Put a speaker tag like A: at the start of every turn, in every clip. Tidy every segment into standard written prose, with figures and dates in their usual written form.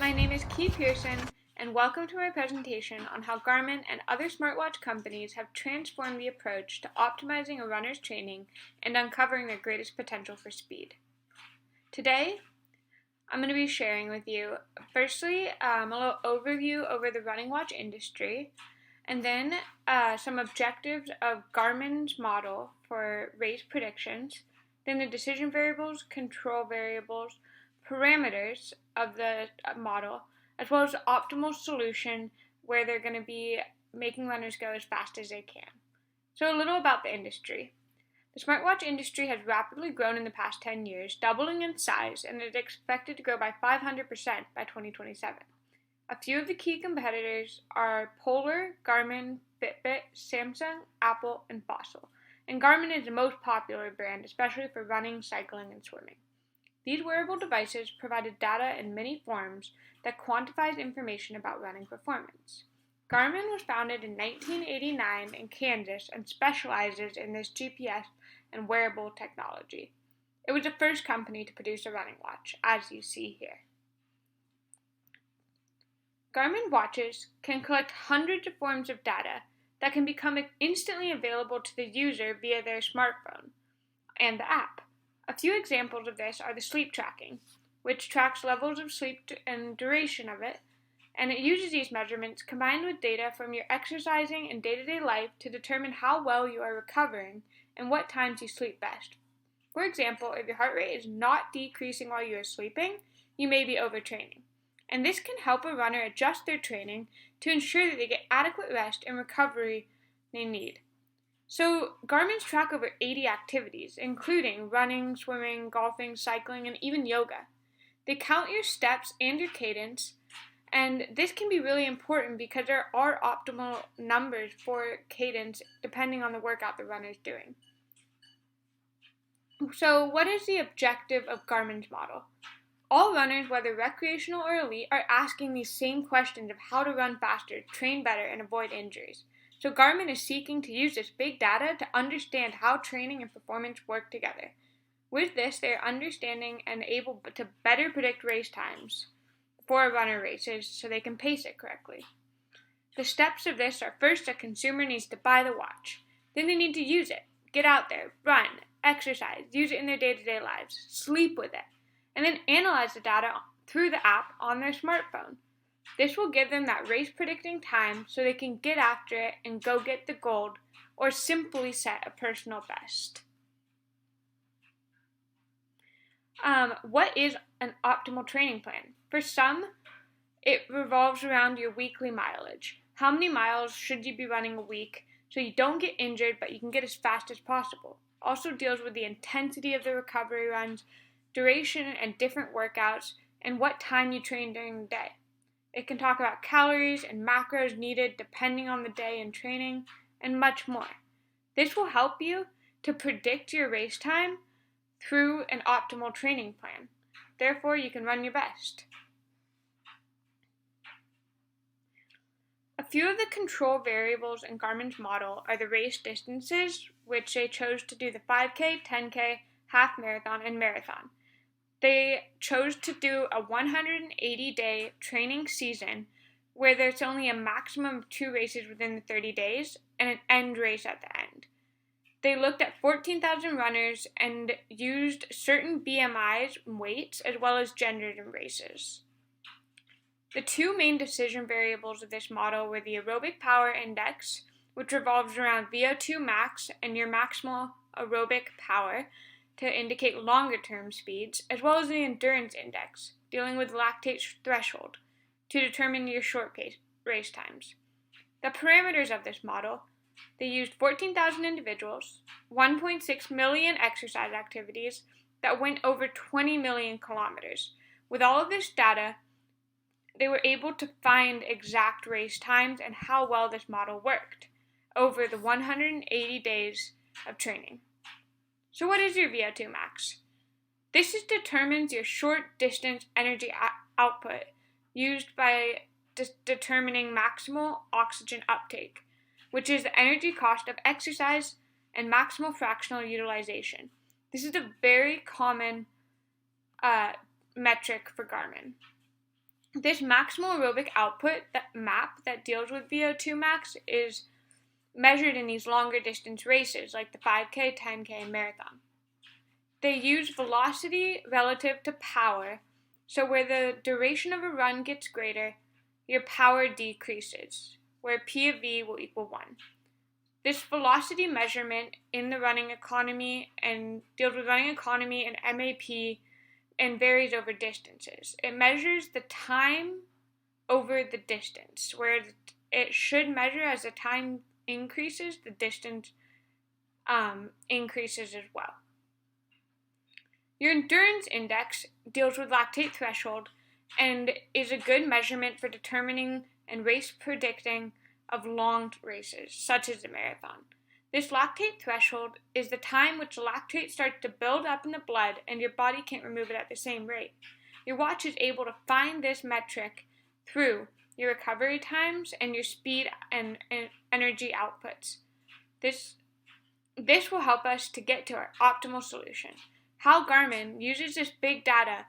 A: my name is Key Pearson, and welcome to my presentation on how Garmin and other smartwatch companies have transformed the approach to optimizing a runner's training and uncovering their greatest potential for speed. Today, I'm going to be sharing with you, firstly, a little overview over the running watch industry, and then some objectives of Garmin's model for race predictions, then the decision variables, control variables, parameters of the model, as well as the optimal solution where they're going to be making runners go as fast as they can. So a little about the industry. The smartwatch industry has rapidly grown in the past 10 years, doubling in size, and is expected to grow by 500% by 2027. A few of the key competitors are Polar, Garmin, Fitbit, Samsung, Apple, and Fossil. And Garmin is the most popular brand, especially for running, cycling, and swimming. These wearable devices provided data in many forms that quantifies information about running performance. Garmin was founded in 1989 in Kansas and specializes in this GPS and wearable technology. It was the first company to produce a running watch, as you see here. Garmin watches can collect hundreds of forms of data that can become instantly available to the user via their smartphone and the app. A few examples of this are the sleep tracking, which tracks levels of sleep and duration of it, and it uses these measurements combined with data from your exercising and day-to-day life to determine how well you are recovering and what times you sleep best. For example, if your heart rate is not decreasing while you are sleeping, you may be overtraining. And this can help a runner adjust their training to ensure that they get adequate rest and recovery they need. So, Garmin's track over 80 activities, including running, swimming, golfing, cycling, and even yoga. They count your steps and your cadence, and this can be really important because there are optimal numbers for cadence depending on the workout the runner is doing. So, what is the objective of Garmin's model? All runners, whether recreational or elite, are asking these same questions of how to run faster, train better, and avoid injuries. So Garmin is seeking to use this big data to understand how training and performance work together. With this, they are understanding and able to better predict race times before a runner races so they can pace it correctly. The steps of this are: first, a consumer needs to buy the watch. Then they need to use it, get out there, run, exercise, use it in their day-to-day lives, sleep with it, and then analyze the data through the app on their smartphone. This will give them that race predicting time so they can get after it and go get the gold or simply set a personal best. What is an optimal training plan? For some, it revolves around your weekly mileage. How many miles should you be running a week so you don't get injured but you can get as fast as possible? Also deals with the intensity of the recovery runs, duration and different workouts, and what time you train during the day. It can talk about calories and macros needed depending on the day and training, and much more. This will help you to predict your race time through an optimal training plan. Therefore, you can run your best. A few of the control variables in Garmin's model are the race distances, which they chose to do the 5K, 10K, half marathon, and marathon. They chose to do a 180-day training season where there's only a maximum of 2 races within the 30 days and an end race at the end. They looked at 14,000 runners and used certain BMIs and weights as well as genders in races. The two main decision variables of this model were the aerobic power index, which revolves around VO2 max and your maximal aerobic power, to indicate longer-term speeds, as well as the endurance index, dealing with lactate threshold, to determine your short race times. The parameters of this model: they used 14,000 individuals, 1.6 million exercise activities that went over 20 million kilometers. With all of this data, they were able to find exact race times and how well this model worked over the 180 days of training. So what is your VO2 max? This determines your short distance energy output used by determining maximal oxygen uptake, which is the energy cost of exercise, and maximal fractional utilization. This is a very common metric for Garmin. This maximal aerobic output map that deals with VO2 max is measured in these longer distance races like the 5K, 10K, and marathon. They use velocity relative to power, so where the duration of a run gets greater, your power decreases, where P of V will equal 1. This velocity measurement in the running economy and deals with running economy and MAP and varies over distances. It measures the time over the distance, where it should measure as the time increases, the distance increases as well. Your endurance index deals with lactate threshold and is a good measurement for determining and race predicting of long races, such as the marathon. This lactate threshold is the time which the lactate starts to build up in the blood and your body can't remove it at the same rate. Your watch is able to find this metric through your recovery times and your speed and energy outputs. This will help us to get to our optimal solution. How Garmin uses this big data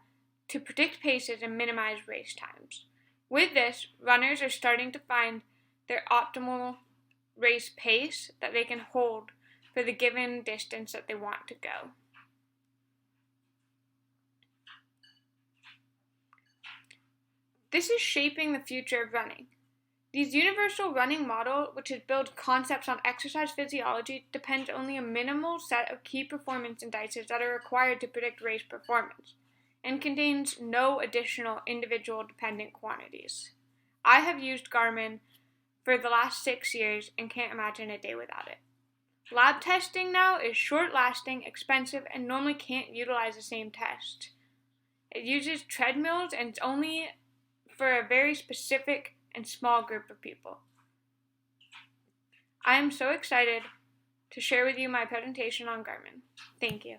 A: to predict paces and minimize race times. With this, runners are starting to find their optimal race pace that they can hold for the given distance that they want to go. This is shaping the future of running. These universal running model, which is built concepts on exercise physiology, depends only a minimal set of key performance indices that are required to predict race performance, and contains no additional individual dependent quantities. I have used Garmin for the last 6 years and can't imagine a day without it. Lab testing now is short-lasting, expensive, and normally can't utilize the same test. It uses treadmills and it's only for a very specific and small group of people. I am so excited to share with you my presentation on Garmin. Thank you.